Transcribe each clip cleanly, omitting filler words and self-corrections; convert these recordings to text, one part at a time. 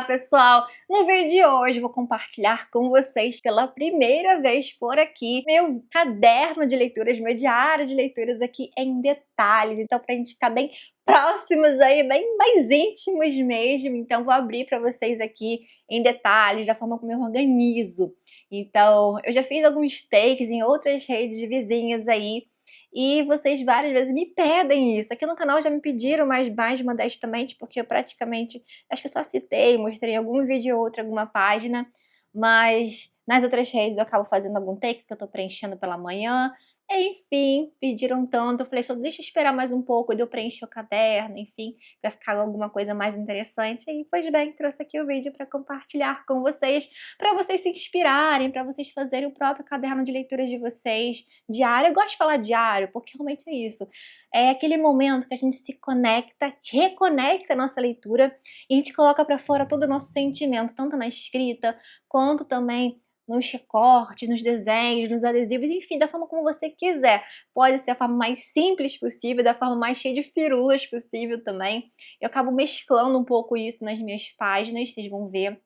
Olá pessoal, no vídeo de hoje vou compartilhar com vocês pela primeira vez por aqui meu caderno de leituras, meu diário de leituras aqui em detalhes, então pra gente ficar bem próximos aí, bem mais íntimos mesmo, então vou abrir pra vocês aqui em detalhes, da forma como eu organizo. Então eu já fiz alguns takes em outras redes vizinhas aí, e vocês várias vezes me pedem isso. Aqui no canal já me pediram mais modestamente, porque eu praticamente, acho que eu só citei, mostrei algum vídeo ou outro, alguma página, mas nas outras redes eu acabo fazendo algum take que eu tô preenchendo pela manhã. Enfim, pediram tanto, eu falei, só deixa eu esperar mais um pouco, eu preencher o caderno, enfim, vai ficar alguma coisa mais interessante. E, pois bem, trouxe aqui o vídeo para compartilhar com vocês, para vocês se inspirarem, para vocês fazerem o próprio caderno de leitura de vocês, diário. Eu gosto de falar diário, porque realmente é isso. É aquele momento que a gente se conecta, reconecta a nossa leitura e a gente coloca para fora todo o nosso sentimento, tanto na escrita, quanto também nos recortes, nos desenhos, nos adesivos, enfim, da forma como você quiser. Pode ser a forma mais simples possível, da forma mais cheia de firulas possível também. Eu acabo mesclando um pouco isso nas minhas páginas, vocês vão ver.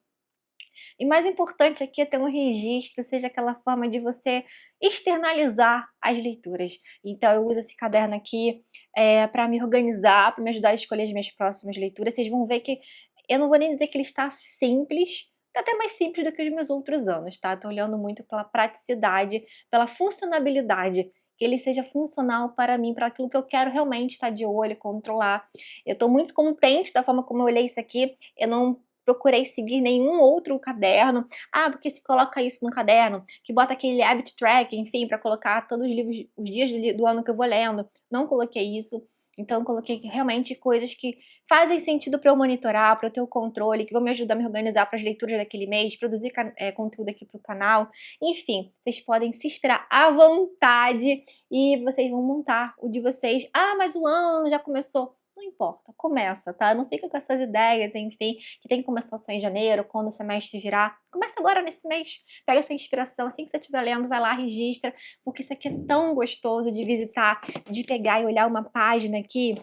E mais importante aqui é ter um registro, seja aquela forma de você externalizar as leituras. Então eu uso esse caderno aqui para me organizar, para me ajudar a escolher as minhas próximas leituras. Vocês vão ver que eu não vou nem dizer que ele está simples, tá até mais simples do que os meus outros anos, tá? Tô olhando muito pela praticidade, pela funcionabilidade, que ele seja funcional para mim, para aquilo que eu quero realmente estar de olho, controlar. Eu tô muito contente da forma como eu olhei isso aqui, eu não procurei seguir nenhum outro caderno. Ah, porque se coloca isso no caderno, que bota aquele habit track, enfim, para colocar todos os livros, os dias do ano que eu vou lendo. Não coloquei isso. Então, coloquei realmente coisas que fazem sentido para eu monitorar, para eu ter o controle, que vão me ajudar a me organizar para as leituras daquele mês, produzir conteúdo aqui para o canal. Enfim, vocês podem se inspirar à vontade e vocês vão montar o de vocês. Ah, mas o ano já começou. Não importa, começa, tá? Não fica com essas ideias, enfim, que tem que começar só em janeiro, quando o semestre virar. Começa agora nesse mês, pega essa inspiração, assim que você estiver lendo, vai lá, registra, porque isso aqui é tão gostoso de visitar, de pegar e olhar uma página aqui,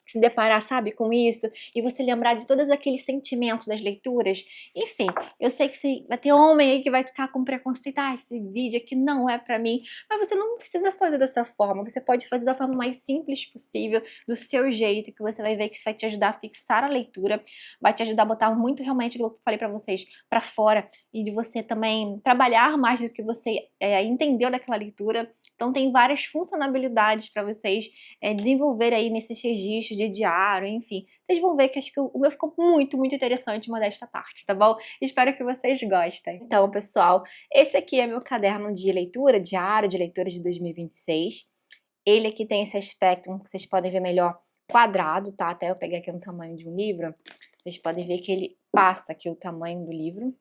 se deparar, sabe, com isso, e você lembrar de todos aqueles sentimentos das leituras. Enfim, eu sei que vai ter homem aí que vai ficar com preconceito, ah, esse vídeo aqui não é pra mim, mas você não precisa fazer dessa forma, você pode fazer da forma mais simples possível, do seu jeito, que você vai ver que isso vai te ajudar a fixar a leitura, vai te ajudar a botar muito realmente o que eu falei pra vocês pra fora, e de você também trabalhar mais do que você entendeu daquela leitura. Então tem várias funcionalidades para vocês desenvolver aí nesses registros de diário, enfim. Vocês vão ver que acho que o meu ficou muito interessante, modesta parte, tá bom? Espero que vocês gostem. Então, pessoal, esse aqui é meu caderno de leitura, diário de leitura de 2026. Ele aqui tem esse aspecto, que vocês podem ver melhor, quadrado, tá? Até eu peguei aqui no tamanho de um livro. Vocês podem ver que ele passa aqui o tamanho do livro,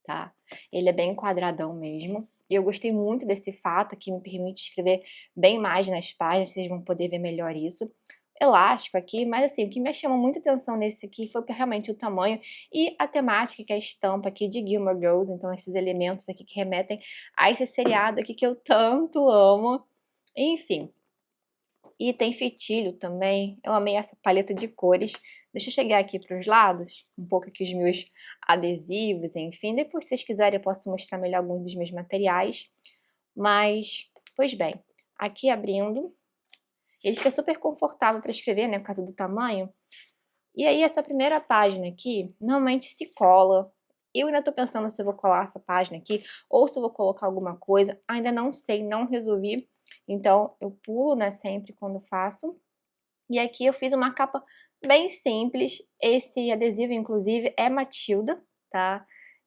tá? Ele é bem quadradão mesmo. E eu gostei muito desse fato, que me permite escrever bem mais nas páginas, vocês vão poder ver melhor isso. Elástico aqui, mas assim, o que me chamou muita atenção nesse aqui foi realmente o tamanho e a temática, que é a estampa aqui de Gilmore Girls, então esses elementos aqui que remetem a esse seriado aqui que eu tanto amo. Enfim, e tem fitilho também. Eu amei essa paleta de cores. Deixa eu chegar aqui para os lados, um pouco aqui os meus adesivos, enfim. Depois, se vocês quiserem, eu posso mostrar melhor alguns dos meus materiais. Mas, pois bem, aqui abrindo, ele fica super confortável para escrever, né, por causa do tamanho. E aí, essa primeira página aqui, normalmente se cola. Eu ainda tô pensando se eu vou colar essa página aqui, ou se eu vou colocar alguma coisa. Ainda não sei, não resolvi. Então, eu pulo, né, sempre quando faço. E aqui eu fiz uma capa bem simples. Esse adesivo, inclusive, é Matilda, tá?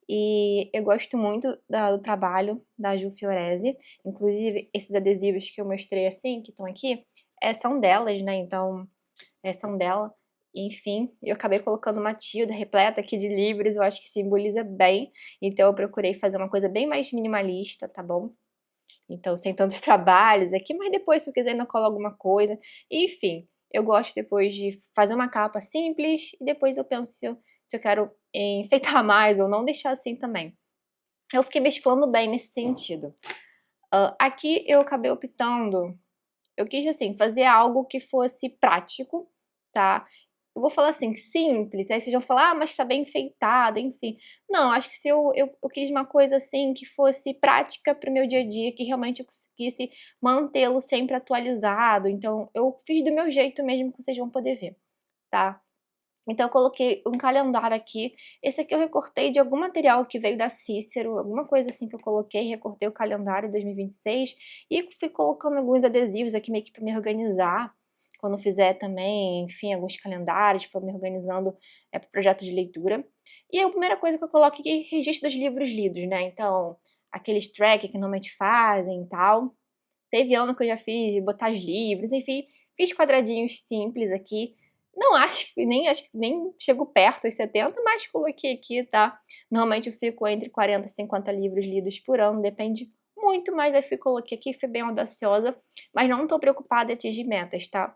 E eu gosto muito do trabalho da Ju Fiorese. Inclusive, esses adesivos que eu mostrei assim, que estão aqui, são delas, né? Então, são dela. Enfim, eu acabei colocando Matilda repleta aqui de livros, eu acho que simboliza bem. Então, eu procurei fazer uma coisa bem mais minimalista, tá bom? Então, sem tantos trabalhos aqui, mas depois, se eu quiser, ainda colo alguma coisa. Enfim, eu gosto depois de fazer uma capa simples e depois eu penso se eu quero enfeitar mais ou não, deixar assim também. Eu fiquei mesclando bem nesse sentido. Aqui eu acabei optando, eu quis assim, fazer algo que fosse prático, tá? eu vou falar assim, simples, aí vocês vão falar: "Ah, mas tá bem enfeitada", enfim. Não, acho que se eu quis uma coisa, assim, que fosse prática para o meu dia a dia, que realmente eu conseguisse mantê-lo sempre atualizado, então eu fiz do meu jeito mesmo, que vocês vão poder ver, tá. Então eu coloquei um calendário aqui, esse aqui eu recortei de algum material que veio da Cícero, alguma coisa assim que eu coloquei, recortei o calendário 2026 e fui colocando alguns adesivos aqui meio que para me organizar, quando fizer também, enfim, alguns calendários, for me organizando, para projeto de leitura. E a primeira coisa que eu coloco aqui, registro dos livros lidos, né, então, aqueles track que normalmente fazem e tal. Teve ano que eu já fiz de botar os livros, enfim, fiz quadradinhos simples aqui. Não acho que nem chego perto aos 70, mas coloquei aqui, tá. Normalmente eu fico entre 40 e 50 livros lidos por ano, depende muito, mas aí coloquei aqui, fui bem audaciosa, mas não tô preocupada em atingir metas, tá.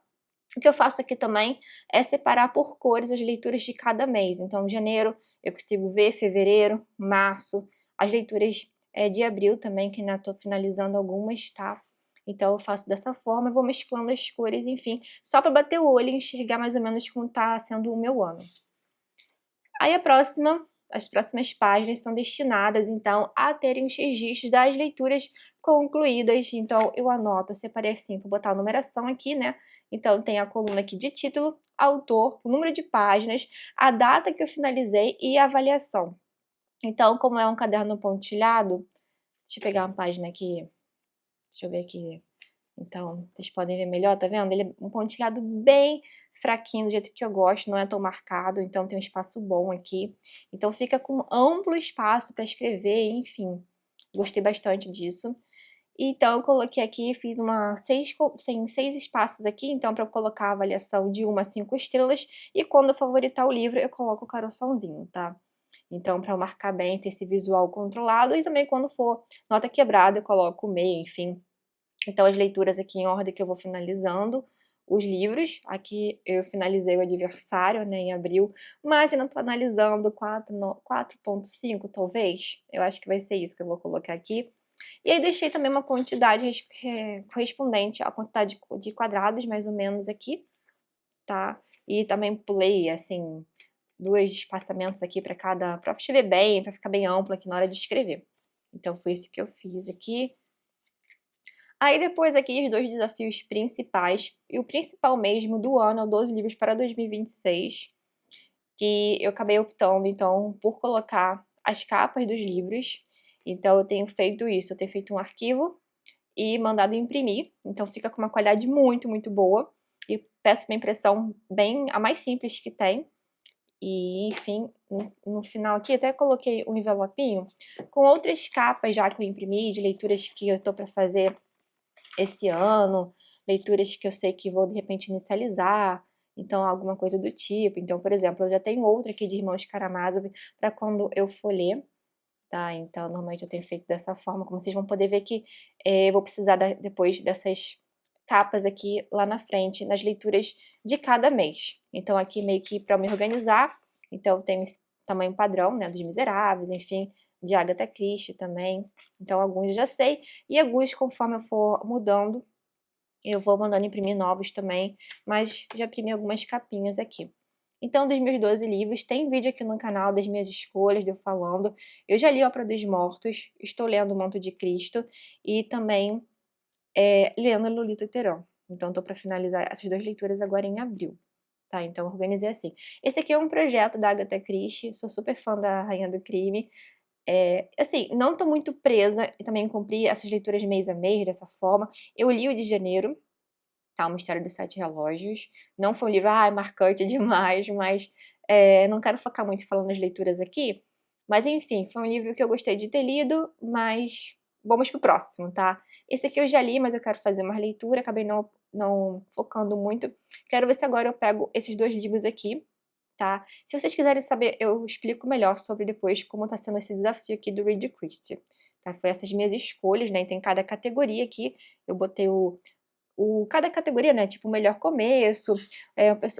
O que eu faço aqui também é separar por cores as leituras de cada mês. Então, janeiro eu consigo ver, fevereiro, março, as leituras de abril também, que ainda estou finalizando algumas, tá? Então, eu faço dessa forma, vou mesclando as cores, enfim, só para bater o olho e enxergar mais ou menos como está sendo o meu ano. Aí as próximas páginas são destinadas, então, a terem os registros das leituras concluídas. Então, eu anoto, eu separei assim, vou botar a numeração aqui, né? Então, tem a coluna aqui de título, autor, o número de páginas, a data que eu finalizei e a avaliação. Então, como é um caderno pontilhado, deixa eu pegar uma página aqui, deixa eu ver aqui. Então, vocês podem ver melhor, tá vendo? Ele é um pontilhado bem fraquinho, do jeito que eu gosto, não é tão marcado, então tem um espaço bom aqui. Então fica com amplo espaço para escrever, enfim, gostei bastante disso. Então eu coloquei aqui, fiz uma 6 espaços aqui, então para eu colocar a avaliação de 1 a 5 estrelas, e quando eu favoritar o livro eu coloco o coraçãozinho, tá. Então para eu marcar bem, ter esse visual controlado, e também quando for nota quebrada eu coloco o meio, enfim. Então as leituras aqui em ordem que eu vou finalizando os livros, aqui eu finalizei o Adversário, né, em abril, mas ainda tô analisando 4.5 talvez, eu acho que vai ser isso que eu vou colocar aqui. E aí deixei também uma quantidade correspondente à quantidade de quadrados mais ou menos aqui, tá. E também pulei, assim, 2 espaçamentos aqui para escrever bem, para ficar bem amplo aqui na hora de escrever. Então foi isso que eu fiz aqui. Aí depois aqui os 2 desafios principais, e o principal mesmo do ano é o 12 livros para 2026, que eu acabei optando então por colocar as capas dos livros, então eu tenho feito isso, eu tenho feito um arquivo e mandado imprimir, então fica com uma qualidade muito, muito boa, e peço uma impressão bem a mais simples que tem, e enfim, no final aqui até coloquei um envelopinho com outras capas já que eu imprimi, de leituras que eu tô para fazer esse ano, leituras que eu sei que vou de repente inicializar, então alguma coisa do tipo. Então, por exemplo, eu já tenho outra aqui de Irmãos Karamazov para quando eu for ler, tá. Então normalmente eu tenho feito dessa forma, como vocês vão poder ver que, eu vou precisar depois dessas capas aqui lá na frente, nas leituras de cada mês. Então aqui meio que para me organizar, então eu tenho esse tamanho padrão, né, dos Miseráveis, enfim, de Agatha Christie também, então alguns eu já sei, e alguns conforme eu for mudando, eu vou mandando imprimir novos também, mas já imprimi algumas capinhas aqui. Então, dos meus 12 livros, tem vídeo aqui no canal das minhas escolhas, de eu falando. Eu já li Ópera dos Mortos, estou lendo O Manto de Cristo e também lendo Lolita Theron. Então, estou para finalizar essas 2 leituras agora em abril, tá? Então, organizei assim. Esse aqui é um projeto da Agatha Christie, sou super fã da Rainha do Crime. Assim, não estou muito presa e também cumpri essas leituras mês a mês dessa forma. Eu li o de janeiro, tá, O Mistério dos Sete Relógios. Não foi um livro, marcante demais, mas, não quero focar muito falando nas leituras aqui, mas enfim, foi um livro que eu gostei de ter lido, mas vamos para o próximo, tá. Esse aqui eu já li, mas eu quero fazer uma leitura, acabei não focando muito. Quero ver se agora eu pego esses 2 livros aqui, tá. Se vocês quiserem saber, eu explico melhor sobre depois como tá sendo esse desafio aqui do Read Christie, tá. Foi essas minhas escolhas, né, e tem cada categoria aqui, eu botei cada categoria, né, tipo o melhor começo,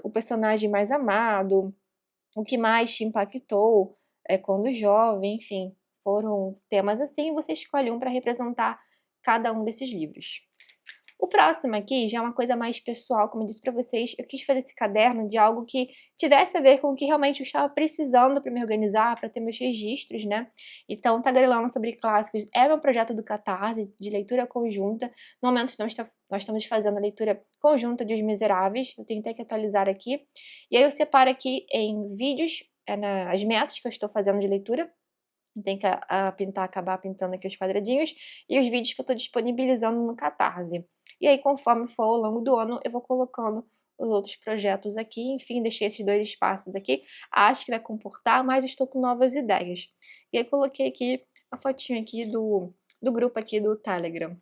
o personagem mais amado, o que mais te impactou, quando jovem, enfim, foram temas assim, você escolhe um para representar cada um desses livros. O próximo aqui já é uma coisa mais pessoal, como eu disse pra vocês, eu quis fazer esse caderno de algo que tivesse a ver com o que realmente eu estava precisando para me organizar, para ter meus registros, né. Então tagarelando sobre clássicos é meu projeto do Catarse, de leitura conjunta. No momento nós estamos fazendo a leitura conjunta de Os Miseráveis, eu tenho até que atualizar aqui. E aí eu separo aqui em vídeos, as metas que eu estou fazendo de leitura, tem que acabar pintando aqui os quadradinhos, e os vídeos que eu estou disponibilizando no Catarse. E aí, conforme for ao longo do ano, eu vou colocando os outros projetos aqui, enfim, deixei esses 2 espaços aqui, acho que vai comportar, mas estou com novas ideias. E aí coloquei aqui a fotinho aqui do grupo aqui do Telegram.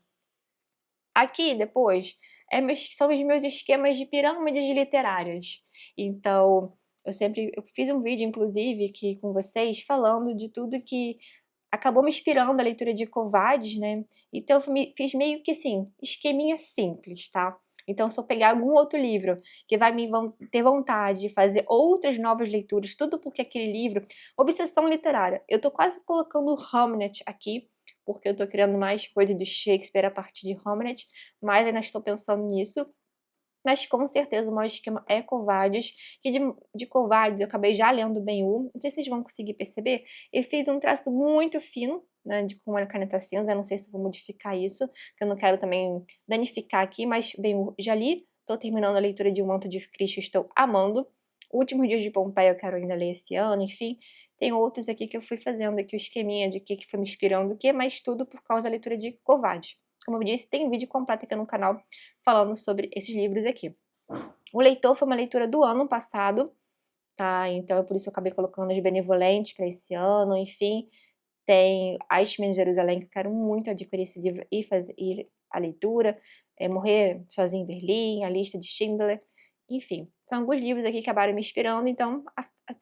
Aqui depois, são os meus esquemas de pirâmides literárias. Então, eu fiz um vídeo inclusive aqui com vocês falando de tudo que acabou me inspirando a leitura de Covardes, né, então fiz meio que assim, esqueminha simples, tá. Então se eu pegar algum outro livro que vai me ter vontade de fazer outras novas leituras, tudo porque aquele livro obsessão literária, eu tô quase colocando Hamlet aqui, porque eu tô criando mais coisa do Shakespeare a partir de Hamlet, mas ainda estou pensando nisso. Mas com certeza o maior esquema é Covardes, que de Covardes eu acabei já lendo Ben-Hur, não sei se vocês vão conseguir perceber, eu fiz um traço muito fino, né, com uma caneta cinza, eu não sei se eu vou modificar isso, que eu não quero também danificar aqui, mas Ben-Hur já li, tô terminando a leitura de O Manto de Cristo, estou amando. Últimos Dias de Pompeia eu quero ainda ler esse ano, enfim, tem outros aqui que eu fui fazendo aqui o esqueminha de que foi me inspirando o quê, mas tudo por causa da leitura de Covardes. Como eu disse, tem vídeo completo aqui no canal falando sobre esses livros aqui. O Leitor foi uma leitura do ano passado, tá? Então é por isso que eu acabei colocando As Benevolentes para esse ano, enfim. Tem Eichmann de Jerusalém, que eu quero muito adquirir esse livro e fazer a leitura. Morrer Sozinho em Berlim, A Lista de Schindler, enfim. São alguns livros aqui que acabaram me inspirando, então,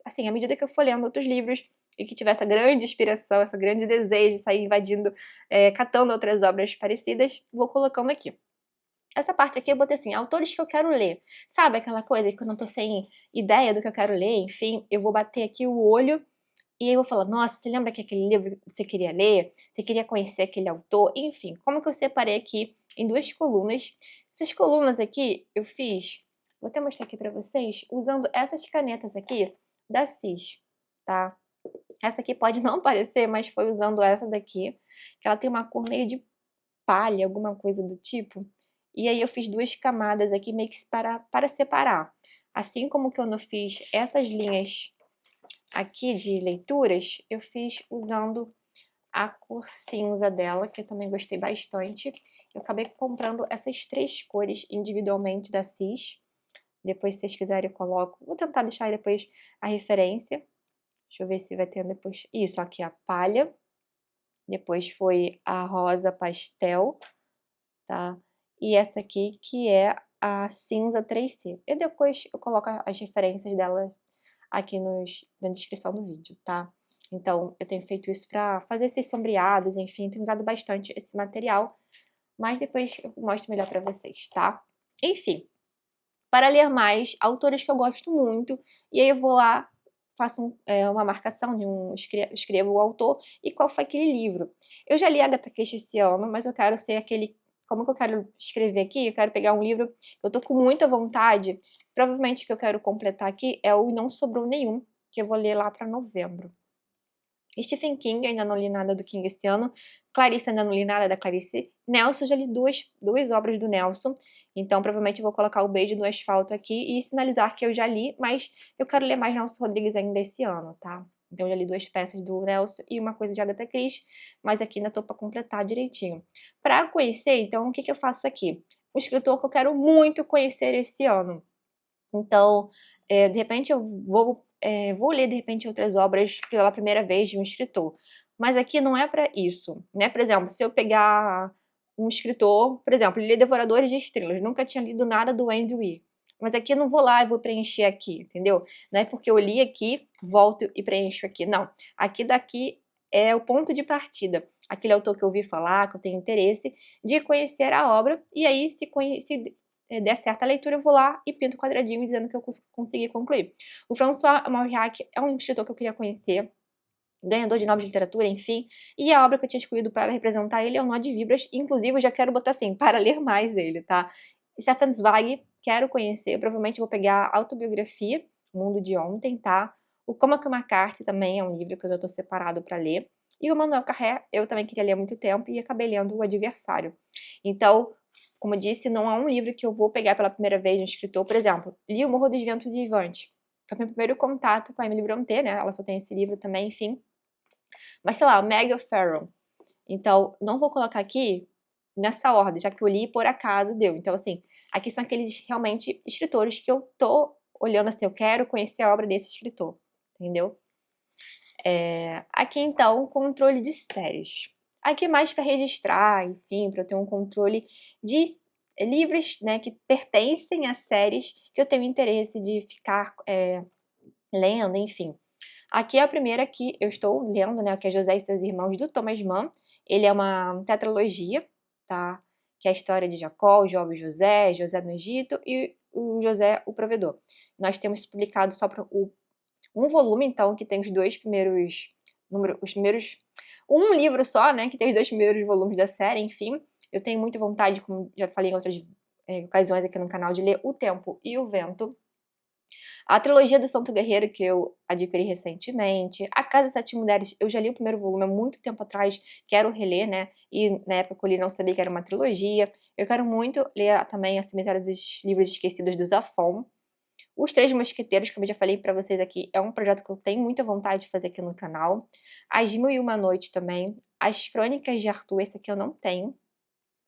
assim, à medida que eu for lendo outros livros e que tiver essa grande inspiração, esse grande desejo de sair invadindo, catando outras obras parecidas, vou colocando aqui. Essa parte aqui eu botei assim, autores que eu quero ler. Sabe aquela coisa que quando eu tô sem ideia do que eu quero ler, enfim, eu vou bater aqui o olho e aí eu vou falar, nossa, você lembra que aquele livro você queria ler? Você queria conhecer aquele autor? Enfim, como que eu separei aqui em 2 colunas. Essas colunas aqui eu fiz, vou até mostrar aqui pra vocês, usando essas canetas aqui da Cis, tá? Essa aqui pode não parecer, mas foi usando essa daqui, que ela tem uma cor meio de palha, alguma coisa do tipo. E aí eu fiz 2 camadas aqui meio que para separar. Assim como que eu não fiz essas linhas aqui de leituras, eu fiz usando a cor cinza dela, que eu também gostei bastante. Eu acabei comprando essas 3 cores individualmente da Cis. Depois, se vocês quiserem, eu coloco. Vou tentar deixar aí depois a referência. Deixa eu ver se vai ter depois. Isso, aqui a palha. Depois foi a rosa pastel, tá? E essa aqui que é a cinza 3C. E depois eu coloco as referências delas aqui na descrição do vídeo, tá? Então, eu tenho feito isso para fazer esses sombreados, enfim, tenho usado bastante esse material, mas depois eu mostro melhor para vocês, tá? Enfim, para ler mais autores que eu gosto muito, e aí eu vou lá, faço uma marcação escrevo o autor e qual foi aquele livro. Eu já li Agatha Christie esse ano, mas eu quero ser aquele como que eu quero escrever aqui, eu quero pegar um livro que eu tô com muita vontade, provavelmente o que eu quero completar aqui é o Não Sobrou Nenhum, que eu vou ler lá para novembro. Stephen King, ainda não li nada do King esse ano. Clarice, ainda não li nada da Clarice. Nelson, já li duas obras do Nelson. Então, provavelmente, eu vou colocar O Beijo no Asfalto aqui e sinalizar que eu já li, mas eu quero ler mais Nelson Rodrigues ainda esse ano, tá? Então, eu já li 2 peças do Nelson e uma coisa de Agatha Christie, mas aqui ainda tô para completar direitinho. Para conhecer, então, o que eu faço aqui? Um escritor que eu quero muito conhecer esse ano. Então, de repente eu vou ler, de repente, outras obras pela primeira vez de um escritor, mas aqui não é para isso, né. Por exemplo, se eu pegar um escritor, por exemplo, li Devoradores de Estrelas, nunca tinha lido nada do Andy Weir, mas aqui eu não vou lá e vou preencher aqui, entendeu? Não é porque eu li aqui, volto e preencho aqui, não. Aqui daqui é o ponto de partida, aquele autor que eu ouvi falar, que eu tenho interesse de conhecer a obra, e aí se der certa leitura, eu vou lá e pinto o quadradinho dizendo que eu consegui concluir. O François Mauriac é um escritor que eu queria conhecer, ganhador de Nobel de Literatura, enfim. E a obra que eu tinha escolhido para representar ele é o Nó de Vibras. Inclusive, eu já quero botar assim, para ler mais ele, tá? Stefan Zweig, quero conhecer. Eu provavelmente vou pegar a autobiografia, O Mundo de Ontem, tá? O Cormac McCarthy também é um livro que eu já tô separado para ler. E o Manuel Carré, eu também queria ler há muito tempo e acabei lendo O Adversário. Então, como eu disse, não é um livro que eu vou pegar pela primeira vez de um escritor. Por exemplo, li O Morro dos Ventos Vivantes. Foi meu primeiro contato com a Emily Brontë, né? Ela só tem esse livro também, enfim. Mas, sei lá, o Meg O'Farrell. Então, não vou colocar aqui nessa ordem, já que eu li e por acaso deu. Então, assim, aqui são aqueles realmente escritores que eu tô olhando assim, eu quero conhecer a obra desse escritor, entendeu? Aqui, então, controle de séries. Aqui é mais para registrar, enfim, para eu ter um controle de livros, né, que pertencem a séries que eu tenho interesse de ficar lendo, enfim. Aqui é a primeira que eu estou lendo, né, que é José e seus Irmãos, do Thomas Mann. Ele é uma tetralogia, tá? Que é a história de Jacó, o jovem José, José no Egito e o José, o provedor. Nós temos publicado só um volume, então, que tem os dois primeiros os primeiros um livro só, né, que tem os dois primeiros volumes da série, enfim. Eu tenho muita vontade, como já falei em outras ocasiões aqui no canal, de ler O Tempo e o Vento. A trilogia do Santo Guerreiro, que eu adquiri recentemente. A Casa das Sete Mulheres, eu já li o primeiro volume há muito tempo atrás, quero reler, né? E na época que eu li não sabia que era uma trilogia. Eu quero muito ler também A Cemitério dos Livros Esquecidos do Zafon. Os Três Mosqueteiros, como eu já falei pra vocês aqui, é um projeto que eu tenho muita vontade de fazer aqui no canal. As Mil e Uma Noites também. As Crônicas de Arthur, esse aqui eu não tenho.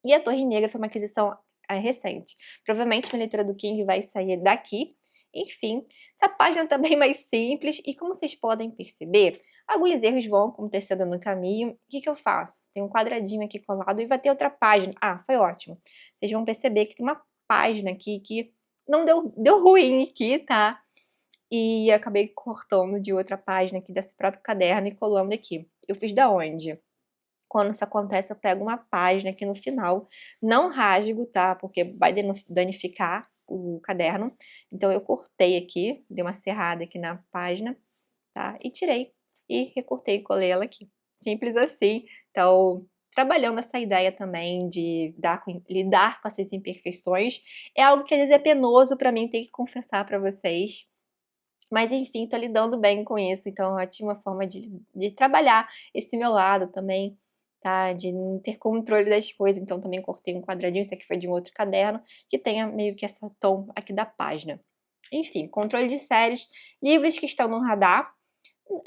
E a Torre Negra foi uma aquisição recente. Provavelmente minha leitura do King vai sair daqui. Enfim, essa página tá bem mais simples e, como vocês podem perceber, alguns erros vão acontecendo no caminho. O que eu faço? Tem um quadradinho aqui colado e vai ter outra página. Ah, foi ótimo. Vocês vão perceber que tem uma página aqui que não deu ruim aqui, tá? E acabei cortando de outra página aqui desse próprio caderno e colando aqui. Eu fiz da onde? Quando isso acontece, eu pego uma página aqui no final, não rasgo, tá? Porque vai danificar o caderno. Então, eu cortei aqui, dei uma serrada aqui na página, tá? E tirei, e recortei e colei ela aqui. Simples assim. Então, trabalhando essa ideia também de lidar com essas imperfeições, é algo que às vezes é penoso pra mim, ter que confessar pra vocês. Mas enfim, tô lidando bem com isso, então eu tinha uma forma de trabalhar esse meu lado também, tá? De não ter controle das coisas, então também cortei um quadradinho, isso aqui foi de um outro caderno, que tenha meio que essa tom aqui da página. Enfim, controle de séries, livros que estão no radar.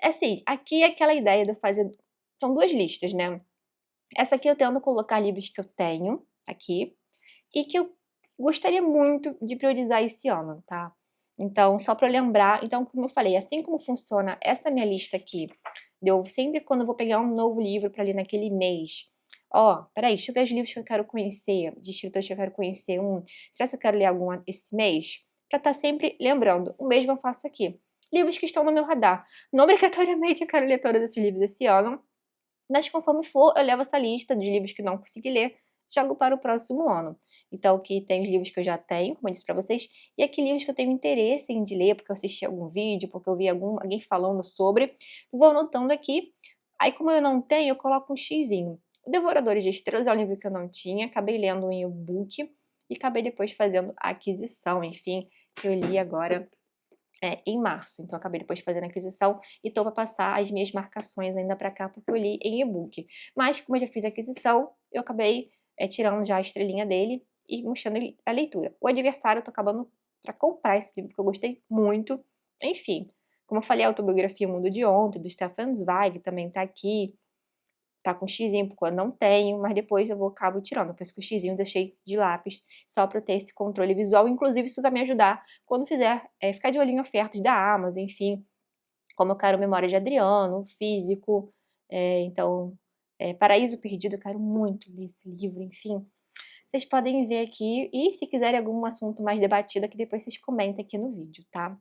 Assim, aqui é aquela ideia de eu fazer... São duas listas, né? Essa aqui eu tento colocar livros que eu tenho aqui e que eu gostaria muito de priorizar esse ano, tá? Então, só para lembrar, então, como eu falei, assim como funciona essa minha lista aqui, eu sempre quando eu vou pegar um novo livro para ler naquele mês, ó, peraí, deixa eu ver os livros que eu quero conhecer, de escritores que eu quero conhecer, será que eu quero ler algum esse mês? Para estar sempre lembrando, o mesmo eu faço aqui. Livros que estão no meu radar. Não obrigatoriamente eu quero ler todos esses livros esse ano, mas conforme for, eu levo essa lista de livros que não consegui ler, jogo para o próximo ano. Então, aqui tem os livros que eu já tenho, como eu disse para vocês, e aqui livros que eu tenho interesse em de ler, porque eu assisti algum vídeo, porque eu vi alguém falando sobre, vou anotando aqui. Aí, como eu não tenho, eu coloco um xizinho. O Devoradores de Estrelas é um livro que eu não tinha, acabei lendo em e-book e acabei depois fazendo a aquisição, enfim, que eu li agora em março. Então, acabei depois fazendo a aquisição e estou para passar as minhas marcações ainda para cá, porque eu li em e-book. Mas, como eu já fiz a aquisição, eu acabei tirando já a estrelinha dele e mostrando a leitura. O Adversário, eu estou acabando para comprar esse livro, que eu gostei muito. Enfim, como eu falei, a autobiografia O Mundo de Ontem, do Stefan Zweig, também está aqui. Tá com xizinho, porque eu não tenho, mas depois eu acabo tirando. Por isso que o xizinho eu deixei de lápis, só para eu ter esse controle visual. Inclusive, isso vai me ajudar quando fizer, ficar de olho em ofertas da Amazon, enfim. Como eu quero Memória de Adriano, Físico, então, Paraíso Perdido, eu quero muito ler esse livro, enfim. Vocês podem ver aqui, e se quiserem algum assunto mais debatido aqui, depois vocês comentem aqui no vídeo, tá?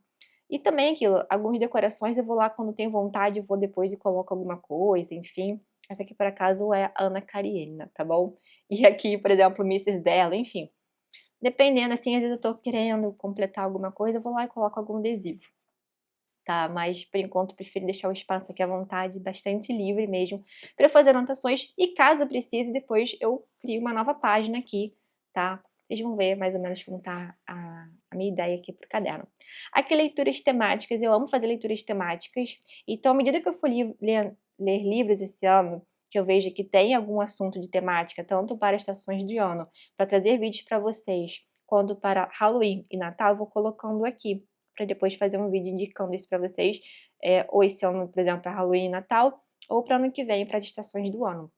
E também aquilo, algumas decorações eu vou lá quando tenho vontade, eu vou depois e coloco alguma coisa, enfim. Essa aqui, por acaso, é a Ana Karenina, tá bom? E aqui, por exemplo, Mrs. dela, enfim. Dependendo, assim, às vezes eu tô querendo completar alguma coisa, eu vou lá e coloco algum adesivo. tá? Mas, por enquanto, eu prefiro deixar o espaço aqui à vontade, bastante livre mesmo, para eu fazer anotações e, caso precise, depois eu crio uma nova página aqui, tá? Vocês vão ver mais ou menos como tá a minha ideia aqui pro caderno. Aqui, leituras temáticas, eu amo fazer leituras temáticas, então, à medida que eu for ler livros esse ano, que eu vejo que tem algum assunto de temática, tanto para estações de ano, para trazer vídeos para vocês, quanto para Halloween e Natal, eu vou colocando aqui, para depois fazer um vídeo indicando isso para vocês, ou esse ano, por exemplo, para Halloween e Natal, ou para ano que vem, para as estações do ano.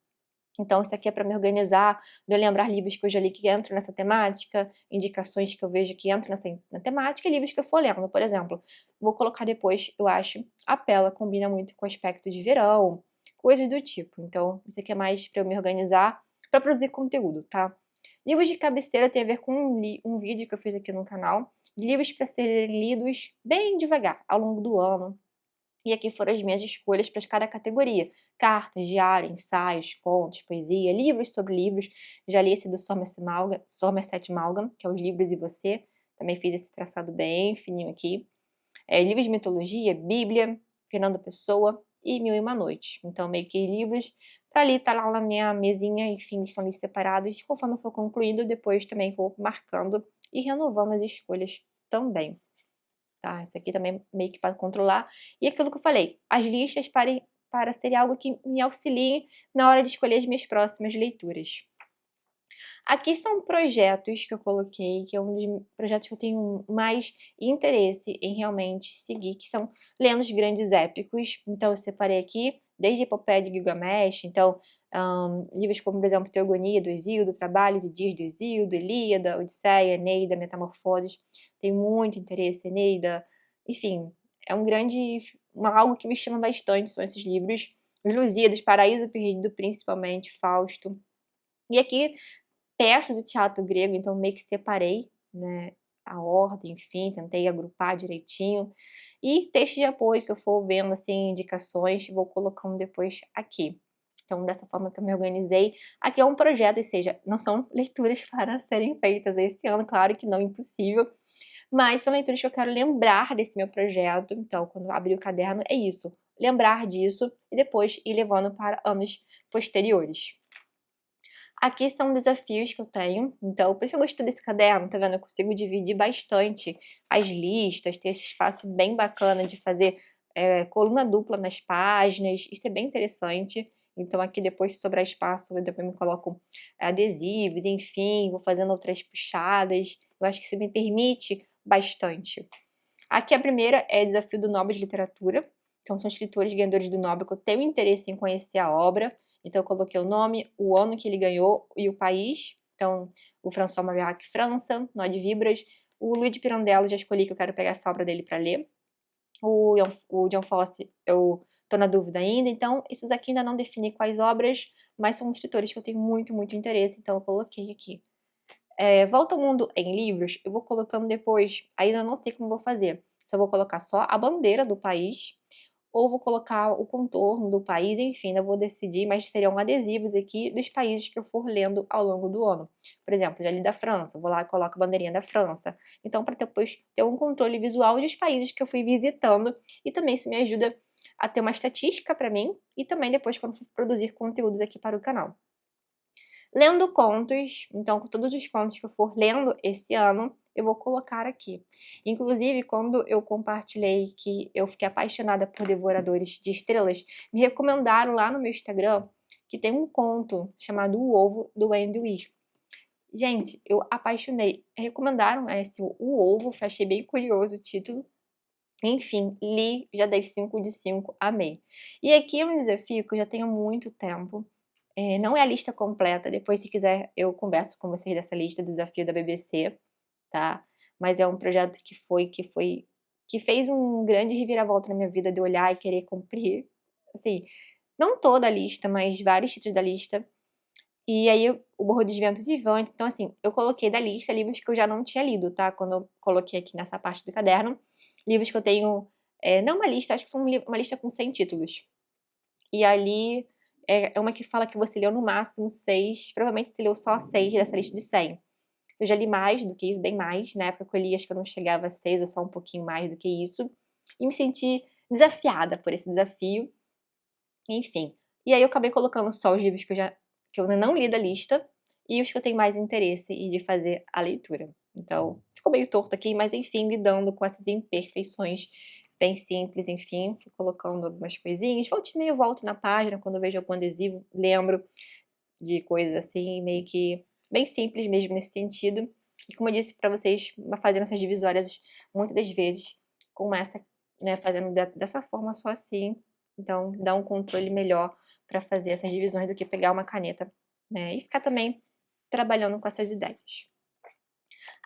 Então isso aqui é para me organizar, de eu lembrar livros que eu já li que entram nessa temática, indicações que eu vejo que entram na temática e livros que eu for lendo, por exemplo. Vou colocar depois, eu acho, a Pela combina muito com o aspecto de verão, coisas do tipo. Então isso aqui é mais para eu me organizar, para produzir conteúdo, tá? Livros de cabeceira tem a ver com um vídeo que eu fiz aqui no canal, de livros para serem lidos bem devagar, ao longo do ano. E aqui foram as minhas escolhas para cada categoria: cartas, diário, ensaios, contos, poesia, livros sobre livros. Já li esse do Somerset Maugham, que é Os Livros e Você. Também fiz esse traçado bem fininho aqui. Livros de mitologia, Bíblia, Fernando Pessoa e Mil e Uma Noites. Então, meio que livros para ali estar lá na minha mesinha, enfim, estão ali separados. Conforme eu for concluindo, depois também vou marcando e renovando as escolhas também. Tá? Isso aqui também meio que para controlar. E aquilo que eu falei, as listas para ser algo que me auxilie na hora de escolher as minhas próximas leituras. Aqui são projetos que eu coloquei, que é um dos projetos que eu tenho mais interesse em realmente seguir, que são lendo os grandes épicos. Então eu separei aqui, desde a Epopeia de Gilgamesh, então livros como, por exemplo, Teogonia do Hesíodo, Trabalhos e Dias do Hesíodo, Ilíada, Odisseia, Eneida, Metamorfoses. Tenho muito interesse, Eneida, enfim, é algo que me chama bastante, são esses livros. Os Lusíadas, Paraíso Perdido, principalmente, Fausto. E aqui peço do teatro grego, então meio que separei, né, a ordem, enfim, tentei agrupar direitinho. E texto de apoio que eu for vendo, assim, indicações, vou colocando depois aqui. Então, dessa forma que eu me organizei. Aqui é um projeto, ou seja, não são leituras para serem feitas esse ano, claro que não, impossível. Mas são leituras que eu quero lembrar desse meu projeto. Então, quando eu abrir o caderno, é isso. Lembrar disso e depois ir levando para anos posteriores. Aqui são desafios que eu tenho, então por isso eu gostei desse caderno, tá vendo? Eu consigo dividir bastante as listas, ter esse espaço bem bacana de fazer coluna dupla nas páginas, isso é bem interessante. Então aqui depois, se sobrar espaço, eu depois me coloco adesivos, enfim, vou fazendo outras puxadas. Eu acho que isso me permite bastante. Aqui a primeira é Desafio do Nobel de Literatura. Então são escritores ganhadores do Nobel que eu tenho interesse em conhecer a obra. Então eu coloquei o nome, o ano que ele ganhou e o país. Então o François Mauriac, França, Nó de Vibras. O Luigi Pirandello, já escolhi que eu quero pegar essa obra dele para ler. O John Fosse, eu tô na dúvida ainda. Então esses aqui ainda não defini quais obras, mas são escritores que eu tenho muito, muito interesse. Então eu coloquei aqui. Volta ao Mundo em Livros, eu vou colocando depois, ainda não sei como vou fazer. Se eu vou colocar só a bandeira do país, ou vou colocar o contorno do país, enfim, ainda vou decidir, mas seriam adesivos aqui dos países que eu for lendo ao longo do ano. Por exemplo, já li da França, vou lá e coloco a bandeirinha da França. Então, para depois ter um controle visual dos países que eu fui visitando, e também isso me ajuda a ter uma estatística para mim, e também depois quando for produzir conteúdos aqui para o canal. Lendo contos, então com todos os contos que eu for lendo esse ano, eu vou colocar aqui. Inclusive, quando eu compartilhei que eu fiquei apaixonada por Devoradores de Estrelas, me recomendaram lá no meu Instagram que tem um conto chamado O Ovo, do Andy Weir. Gente, eu apaixonei. Recomendaram esse O Ovo, achei bem curioso o título. Enfim, li, já dei 5 de 5, amei. E aqui é um desafio que eu já tenho há muito tempo. Não é a lista completa, depois se quiser eu converso com vocês dessa lista do desafio da BBC, tá? Mas é um projeto que fez um grande reviravolta na minha vida de olhar e querer cumprir, assim, não toda a lista, mas vários títulos da lista. E aí o Morro dos Ventos Vivantes, então assim, eu coloquei da lista livros que eu já não tinha lido, tá? Quando eu coloquei aqui nessa parte do caderno, livros que eu tenho, não uma lista, acho que são uma lista com 100 títulos. E ali é uma que fala que você leu no máximo 6, provavelmente você leu só 6 dessa lista de 100. Eu já li mais do que isso, bem mais. Na época que eu li, acho que eu não chegava a 6, ou só um pouquinho mais do que isso. e me senti desafiada por esse desafio, enfim. E aí eu acabei colocando só os livros que eu ainda não li da lista e os que eu tenho mais interesse e de fazer a leitura. Então, ficou meio torto aqui, mas enfim, lidando com essas imperfeições bem simples, enfim, fui colocando algumas coisinhas. Volta e meia eu volto na página, quando eu vejo algum adesivo, lembro de coisas assim, meio que bem simples mesmo nesse sentido. E como eu disse para vocês, fazendo essas divisórias muitas das vezes começa, né, fazendo dessa forma só assim, então dá um controle melhor para fazer essas divisões do que pegar uma caneta, né, e ficar também trabalhando com essas ideias.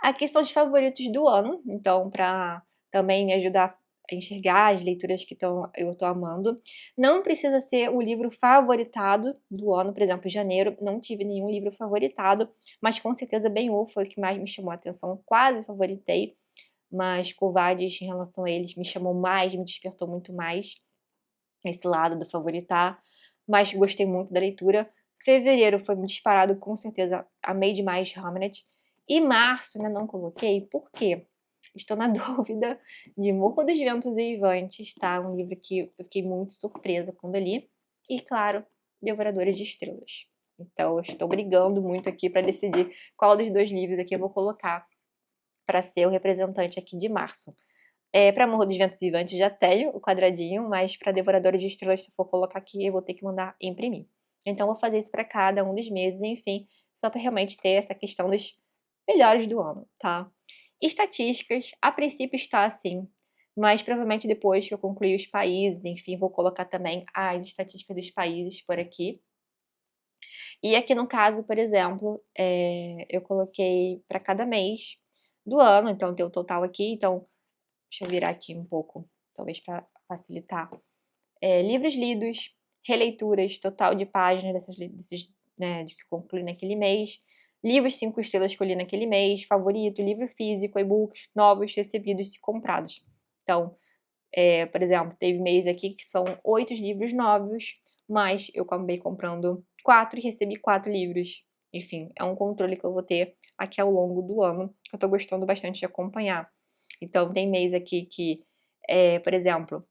Aqui são os favoritos do ano, então para também me ajudar a enxergar as leituras que eu tô amando. Não precisa ser o livro favoritado do ano, por exemplo, em janeiro não tive nenhum livro favoritado, mas com certeza Ben-Hur foi o que mais me chamou a atenção, quase favoritei, mas Covardes em relação a eles me chamou mais, me despertou muito mais esse lado do favoritar, mas gostei muito da leitura. Fevereiro foi disparado, com certeza, amei demais Hamlet. E março ainda não coloquei, por quê? Estou na dúvida de Morro dos Ventos Uivantes, tá? Um livro que eu fiquei muito surpresa quando li. E, claro, Devoradores de Estrelas. Então, eu estou brigando muito aqui para decidir qual dos dois livros aqui eu vou colocar para ser o representante aqui de março. Para Morro dos Ventos Uivantes já tenho o quadradinho, mas para Devoradores de Estrelas, se for colocar aqui, eu vou ter que mandar imprimir. Então, vou fazer isso para cada um dos meses, enfim, só para realmente ter essa questão dos melhores do ano, tá? Estatísticas, a princípio está assim, mas provavelmente depois que eu concluir os países, enfim, vou colocar também as estatísticas dos países por aqui. E aqui no caso, por exemplo, eu coloquei para cada mês do ano, então tem o total aqui, então deixa eu virar aqui um pouco, talvez para facilitar. Livros lidos, releituras, total de páginas desses, né, de que concluí naquele mês, livros 5 estrelas que eu li naquele mês, favorito, livro físico, e-books novos recebidos e comprados. Então, por exemplo, teve mês aqui que são 8 livros novos, mas eu acabei comprando 4 e recebi 4 livros. Enfim, é um controle que eu vou ter aqui ao longo do ano, que eu tô gostando bastante de acompanhar. Então, tem mês aqui que, por exemplo,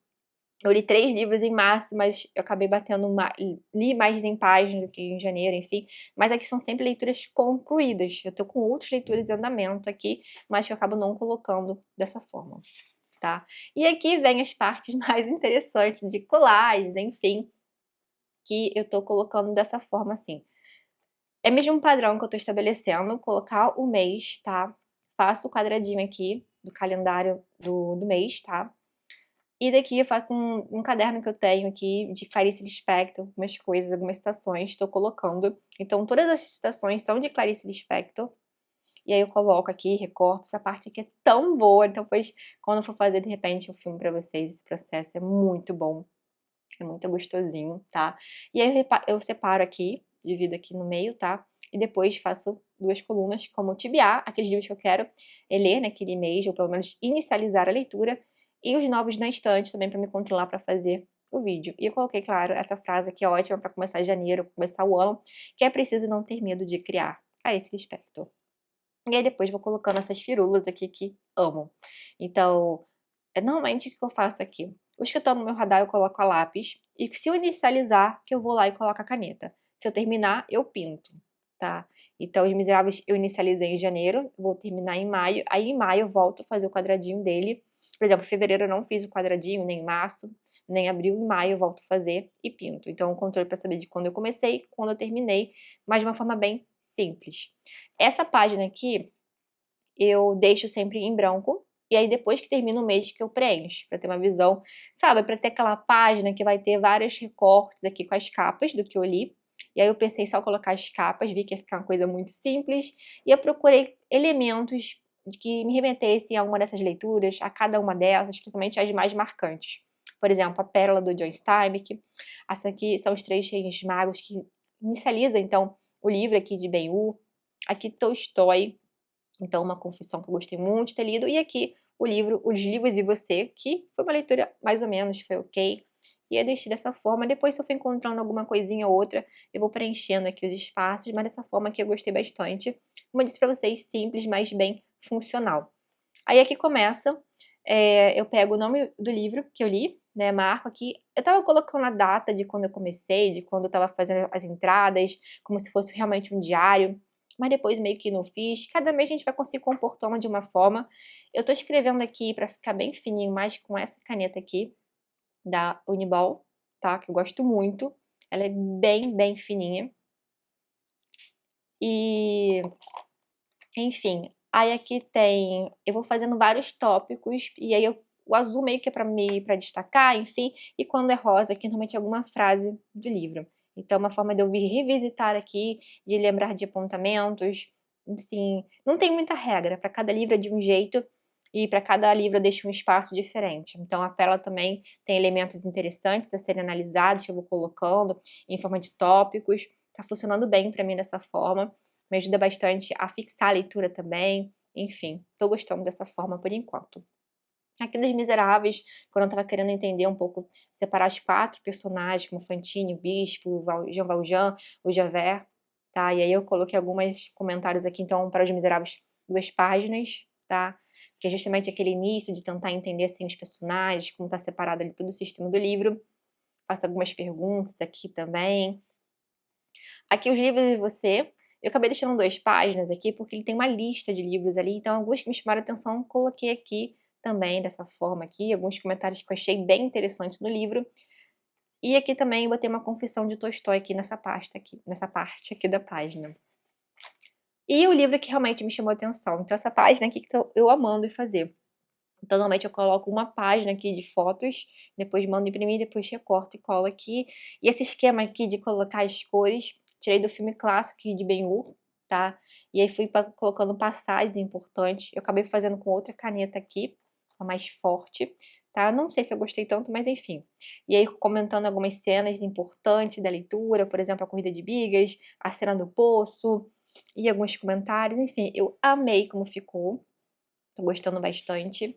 eu li 3 livros em março, mas eu acabei batendo li mais em páginas do que em janeiro, enfim. Mas aqui são sempre leituras concluídas. Eu tô com outras leituras em andamento aqui, mas que eu acabo não colocando dessa forma, tá? E aqui vem as partes mais interessantes de colagens, enfim, que eu tô colocando dessa forma assim. É mesmo um padrão que eu tô estabelecendo, colocar o mês, tá? Faço o quadradinho aqui do calendário do mês, tá? E daqui eu faço um caderno que eu tenho aqui de Clarice Lispector, algumas coisas, algumas citações, estou colocando. Então, todas as citações são de Clarice Lispector. E aí eu coloco aqui, recorto. Essa parte aqui é tão boa. Então, depois, quando eu for fazer, de repente, um filme pra vocês, esse processo é muito bom. É muito gostosinho, tá? E aí eu separo aqui, divido aqui no meio, tá? E depois faço 2 colunas, como tibiar, aqueles livros que eu quero ler naquele mês, ou pelo menos inicializar a leitura, e os novos na estante também para me controlar para fazer o vídeo. E eu coloquei, claro, essa frase que é ótima para começar janeiro, começar o ano, que é preciso não ter medo de criar. Clarice Lispector. E aí depois vou colocando essas firulas aqui que amo. Então, normalmente o que eu faço aqui? Os que estão no meu radar eu coloco a lápis, e se eu inicializar, que eu vou lá e coloco a caneta. Se eu terminar, eu pinto, tá? Então, Os Miseráveis eu inicializei em janeiro, vou terminar em maio, aí em maio eu volto a fazer o quadradinho dele. Por exemplo, em fevereiro eu não fiz o quadradinho, nem em março, nem abril, em maio eu volto a fazer e pinto. Então, o controle para saber de quando eu comecei, quando eu terminei, mas de uma forma bem simples. Essa página aqui, eu deixo sempre em branco, e aí depois que termina o mês que eu preencho, para ter uma visão, sabe, para ter aquela página que vai ter vários recortes aqui com as capas do que eu li. E aí eu pensei só colocar as capas, vi que ia ficar uma coisa muito simples, e eu procurei elementos que me remetessem a uma dessas leituras, a cada uma delas, principalmente as mais marcantes. Por exemplo, a Pérola do John Steinbeck. Essa aqui são os Três Reis Magos, que inicializa, então, o livro aqui de Ben-Hur. Aqui Tolstói, então, uma confissão que eu gostei muito de ter lido. E aqui o livro Os Livros e Você, que foi uma leitura mais ou menos, foi ok. E eu deixei dessa forma. Depois, se eu for encontrando alguma coisinha ou outra, eu vou preenchendo aqui os espaços, mas dessa forma aqui eu gostei bastante. Como eu disse pra vocês, simples, mas bem funcional. Aí aqui começa eu pego o nome do livro que eu li, né, marco aqui. Eu estava colocando a data de quando eu comecei, de quando eu estava fazendo as entradas, como se fosse realmente um diário, mas depois meio que não fiz. Cada mês a gente vai conseguir comportando de uma forma. Eu tô escrevendo aqui para ficar bem fininho, mais com essa caneta aqui, da Uniball, tá, que eu gosto muito. Ela é bem, bem fininha. E, enfim, aí aqui tem, eu vou fazendo vários tópicos, e aí o azul meio que é para destacar, enfim, e quando é rosa, aqui normalmente é alguma frase do livro. Então, é uma forma de eu vir revisitar aqui, de lembrar de apontamentos, assim, não tem muita regra, para cada livro é de um jeito, e para cada livro eu deixo um espaço diferente. Então, a Pérola também tem elementos interessantes a serem analisados, que eu vou colocando em forma de tópicos. Tá funcionando bem para mim dessa forma, me ajuda bastante a fixar a leitura também, enfim, tô gostando dessa forma por enquanto. Aqui nos Miseráveis, quando eu estava querendo entender um pouco, separar os 4 personagens, como Fantine, o Bispo, Jean Valjean, o Javert, tá? E aí eu coloquei alguns comentários aqui, então, para os Miseráveis, 2 páginas, tá? Que é justamente aquele início de tentar entender, assim, os personagens, como tá separado ali todo o sistema do livro. Faço algumas perguntas aqui também. Aqui os livros de você, eu acabei deixando 2 páginas aqui, porque ele tem uma lista de livros ali, então alguns que me chamaram a atenção, coloquei aqui também dessa forma aqui, alguns comentários que eu achei bem interessantes no livro. E aqui também eu botei uma confissão de Tolstói aqui nessa pasta aqui, nessa parte aqui da página. E o livro que realmente me chamou a atenção, então essa página aqui que eu amando fazer. Então, normalmente eu coloco uma página aqui de fotos, depois mando imprimir, depois recorto e colo aqui. E esse esquema aqui de colocar as cores, tirei do filme clássico de Ben-Hur, tá? E aí fui colocando passagens importantes. Eu acabei fazendo com outra caneta aqui, a mais forte, tá? Não sei se eu gostei tanto, mas enfim. E aí comentando algumas cenas importantes da leitura, por exemplo, a corrida de bigas, a cena do poço, e alguns comentários. Enfim, eu amei como ficou. Tô gostando bastante.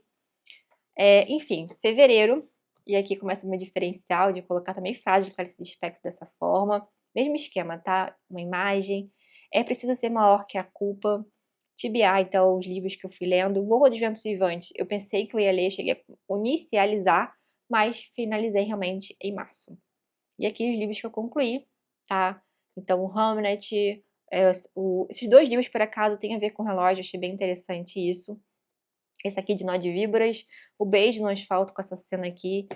Enfim, fevereiro, e aqui começa o meu diferencial de colocar também frase de Clarice Lispector dessa forma. Mesmo esquema, tá? Uma imagem. É preciso ser maior que a culpa. TBA, então, os livros que eu fui lendo. Morro dos Ventos Vivantes, eu pensei que eu ia ler, cheguei a inicializar, mas finalizei realmente em março. E aqui os livros que eu concluí, tá? Então, o Hamlet, esses 2 livros, por acaso, têm a ver com relógio, achei bem interessante isso. Esse aqui de Nó de Víboras, o Beijo no Asfalto com essa cena aqui,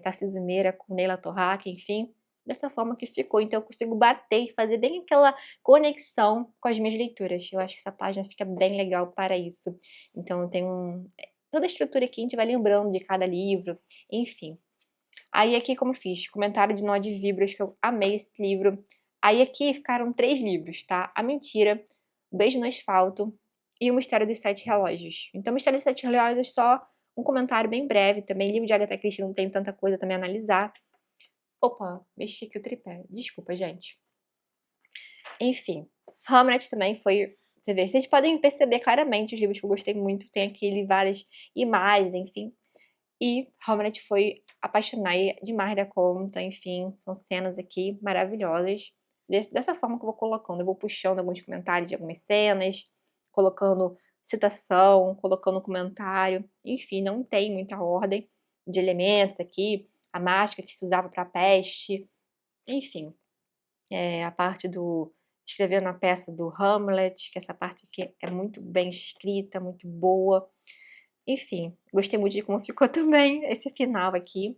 Tarcísio Meira com Neila Torraca, enfim, dessa forma que ficou. Então eu consigo bater e fazer bem aquela conexão com as minhas leituras. Eu acho que essa página fica bem legal para isso. Então eu tenho toda a estrutura aqui, a gente vai lembrando de cada livro, enfim. Aí aqui como fiz, comentário de Nó de Víboras, que eu amei esse livro. Aí aqui ficaram 3 livros, tá? A Mentira, o Beijo no Asfalto e o Mistério dos Sete Relógios. Então, o Mistério dos Sete Relógios, só um comentário bem breve também. Livro de Agatha Christie não tem tanta coisa também a analisar. Opa, mexi aqui o tripé. Desculpa, gente. Enfim, Hamlet também foi... Você vê, vocês podem perceber claramente os livros que eu gostei muito. Tem aqui várias imagens, enfim. E Hamlet foi apaixonei demais da conta, enfim, são cenas aqui maravilhosas. Dessa forma que eu vou colocando, eu vou puxando alguns comentários de algumas cenas, colocando citação, colocando comentário, enfim, não tem muita ordem de elementos aqui, a máscara que se usava para a peste, enfim, a parte do escrever na peça do Hamlet, que essa parte aqui é muito bem escrita, muito boa. Enfim, gostei muito de como ficou também esse final aqui.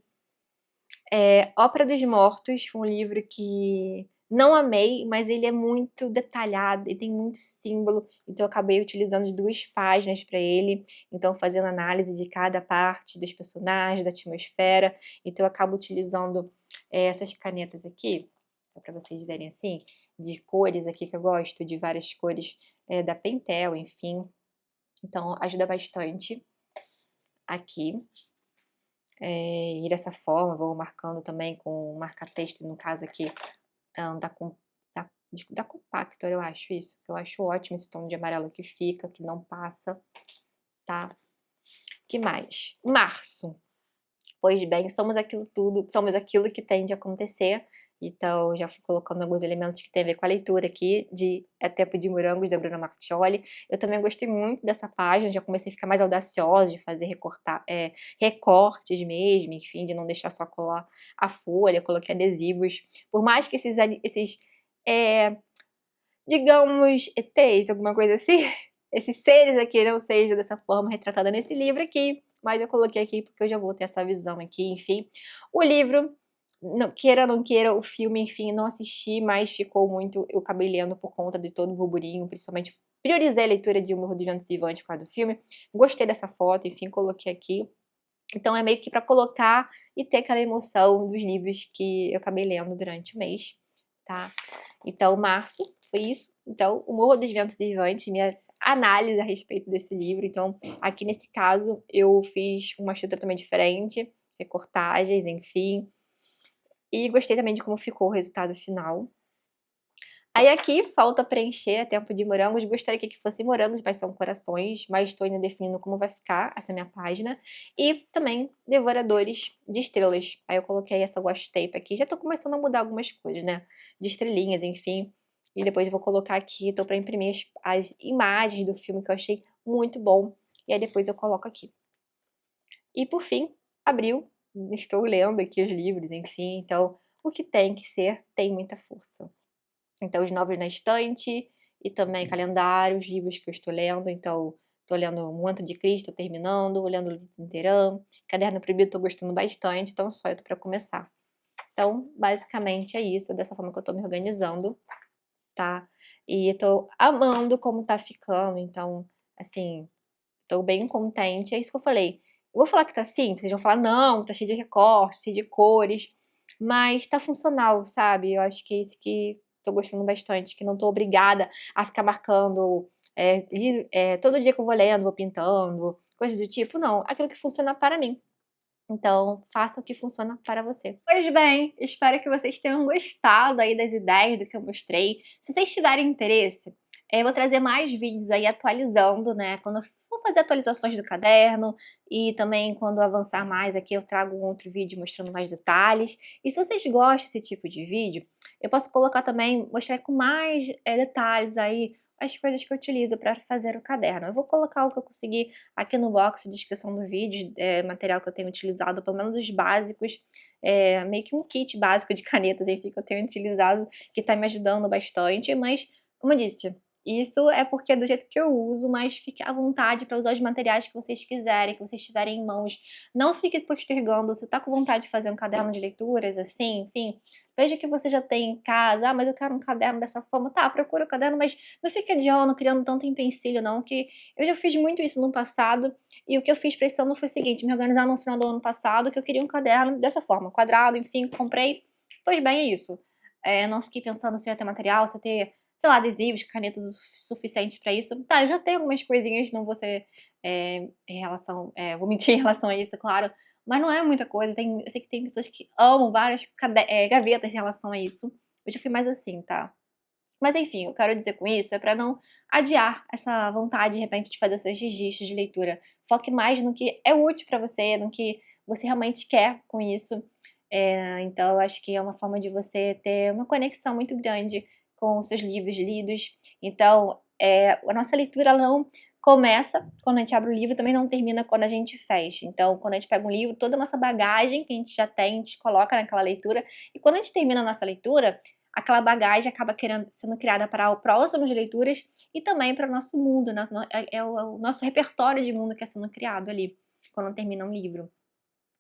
Ópera dos Mortos foi um livro que não amei, mas ele é muito detalhado, ele tem muito símbolo, então eu acabei utilizando de 2 páginas para ele, então fazendo análise de cada parte dos personagens, da atmosfera, então eu acabo utilizando essas canetas aqui, para vocês verem assim, de cores aqui que eu gosto, de várias cores da Pentel, enfim, então ajuda bastante aqui. E dessa forma, vou marcando também com marca-texto, no caso aqui, da, da, da Compactor, eu acho isso. Eu acho ótimo esse tom de amarelo que fica, que não passa, tá? Que mais? Março. Pois bem, somos aquilo tudo, somos aquilo que tem de acontecer. Então, já fui colocando alguns elementos que tem a ver com a leitura aqui, de É Tempo de Morangos, da Bruna Marchioli. Eu também gostei muito dessa página, já comecei a ficar mais audaciosa de fazer recortes mesmo, enfim, de não deixar só colar a folha, coloquei adesivos. Por mais que esses é, digamos, ETs, alguma coisa assim, esses seres aqui não sejam dessa forma retratada nesse livro aqui, mas eu coloquei aqui porque eu já vou ter essa visão aqui, enfim. O livro, não, queira ou não queira, o filme, enfim, não assisti, mas ficou muito, eu acabei lendo por conta de todo o burburinho, principalmente priorizei a leitura de O Morro dos Ventos Vivantes por causa do filme, gostei dessa foto, enfim, coloquei aqui. Então é meio que para colocar e ter aquela emoção dos livros que eu acabei lendo durante o mês, tá? Então, março foi isso. Então, O Morro dos Ventos Vivantes, minha análise a respeito desse livro. Então, aqui nesse caso, eu fiz uma estrutura também diferente, recortagens, enfim. E gostei também de como ficou o resultado final. Aí aqui falta preencher Tempo de Morangos. Gostaria que fosse morangos, mas são corações. Mas estou ainda definindo como vai ficar essa minha página. E também Devoradores de Estrelas. Aí eu coloquei essa washi tape aqui. Já tô começando a mudar algumas coisas, né? De estrelinhas, enfim. E depois eu vou colocar aqui, tô para imprimir as imagens do filme que eu achei muito bom. E aí depois eu coloco aqui. E por fim, abril. Estou lendo aqui os livros, enfim. Então, o que tem que ser tem muita força. Então, os novos na estante e também calendários, livros que eu estou lendo. Então, estou lendo O Manto de Cristo, terminando, lendo o livro inteirão. Caderno Proibido, estou gostando bastante, então só eu tô para começar. Então, basicamente é isso, dessa forma que eu estou me organizando, tá? E estou amando como tá ficando, então, assim, estou bem contente. É isso que eu falei. Eu vou falar que tá simples, vocês vão falar, não, tá cheio de recortes, cheio de cores, mas tá funcional, sabe? Eu acho que é isso que tô gostando bastante, que não tô obrigada a ficar marcando todo dia que eu vou lendo, vou pintando, coisas do tipo, não. Aquilo que funciona para mim. Então, faça o que funciona para você. Pois bem, espero que vocês tenham gostado aí das ideias do que eu mostrei. Se vocês tiverem interesse, eu vou trazer mais vídeos aí atualizando, né? Quando eu for fazer atualizações do caderno e também quando eu avançar mais aqui eu trago um outro vídeo mostrando mais detalhes. E se vocês gostam desse tipo de vídeo, eu posso colocar também, mostrar com mais detalhes aí as coisas que eu utilizo para fazer o caderno. Eu vou colocar o que eu conseguir aqui no box de descrição do vídeo, material que eu tenho utilizado, pelo menos os básicos, meio que um kit básico de canetas, enfim, que eu tenho utilizado, que tá me ajudando bastante, mas, como eu disse, isso é porque é do jeito que eu uso, mas fique à vontade para usar os materiais que vocês quiserem, que vocês tiverem em mãos. Não fique postergando, se tá com vontade de fazer um caderno de leituras, assim, enfim, veja que você já tem em casa, mas eu quero um caderno dessa forma, tá, procura o caderno, mas não fica adiando, criando tanto empecilho não, que eu já fiz muito isso no passado, e o que eu fiz pra esse ano foi o seguinte, me organizar no final do ano passado, que eu queria um caderno dessa forma, quadrado, enfim, comprei, pois bem, é isso. Não fiquei pensando se ia ter material, se ia ter, sei lá, adesivos, canetas o suficientes pra isso. Tá, eu já tenho algumas coisinhas, não vou ser, vou mentir em relação a isso, claro, mas não é muita coisa, eu sei que tem pessoas que amam várias gavetas em relação a isso. Eu já fui mais assim, tá? Mas enfim, eu quero dizer com isso é para não adiar essa vontade, de repente, de fazer os seus registros de leitura. Foque mais no que é útil para você, no que você realmente quer com isso. Então, eu acho que é uma forma de você ter uma conexão muito grande com os seus livros lidos. Então, a nossa leitura ela não começa quando a gente abre o livro, também não termina quando a gente fecha. Então, quando a gente pega um livro, toda a nossa bagagem que a gente já tem, a gente coloca naquela leitura. E quando a gente termina a nossa leitura, aquela bagagem acaba sendo criada para próximas leituras e também para o nosso mundo, né? É o nosso repertório de mundo que é sendo criado ali, quando termina um livro.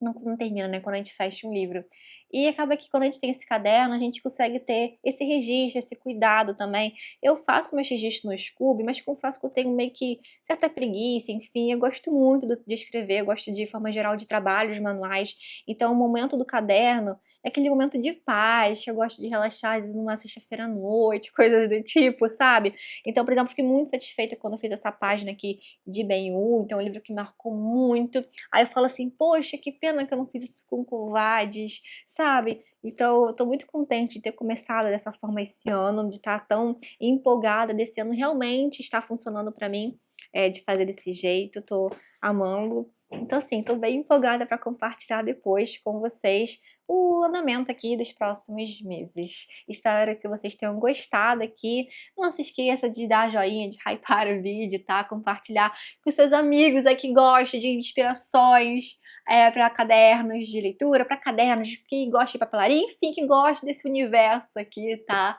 Não termina, né, quando a gente fecha um livro. E acaba que quando a gente tem esse caderno, a gente consegue ter esse registro, esse cuidado também. Eu faço meus registros no Scoob, mas confesso que eu tenho meio que certa preguiça, enfim, eu gosto muito de escrever, eu gosto de forma geral de trabalhos manuais. Então o momento do caderno é aquele momento de paz, que eu gosto de relaxar, às vezes numa sexta-feira à noite, coisas do tipo, sabe? Então, por exemplo, fiquei muito satisfeita quando eu fiz essa página aqui de Ben-Hur, então é um livro que marcou muito. Aí eu falo assim, poxa, que pena que eu não fiz isso com Covardes, sabe? Então eu tô muito contente de ter começado dessa forma esse ano, de estar tão empolgada desse ano realmente está funcionando pra mim, de fazer desse jeito, tô amando. Então, assim, tô bem empolgada para compartilhar depois com vocês o andamento aqui dos próximos meses. Espero que vocês tenham gostado aqui. Não se esqueça de dar joinha, de hypar o vídeo, tá? Compartilhar com seus amigos aí que gostam de inspirações para cadernos de leitura, para cadernos que gostam de papelaria, enfim, que gostam desse universo aqui, tá?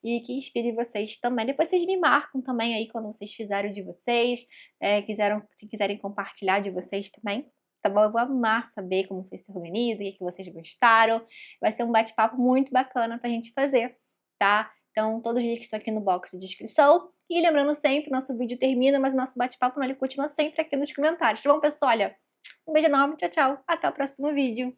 E que inspire vocês também. Depois vocês me marcam também aí quando vocês fizerem o de vocês, se quiserem compartilhar de vocês também, tá bom? Eu vou amar saber como vocês se organizam, o que vocês gostaram. Vai ser um bate-papo muito bacana pra gente fazer, tá? Então, todos os links estão aqui no box de descrição. E lembrando sempre, nosso vídeo termina, mas o nosso bate-papo ele continua sempre aqui nos comentários, tá bom, pessoal? Olha, um beijo enorme, tchau, tchau. Até o próximo vídeo.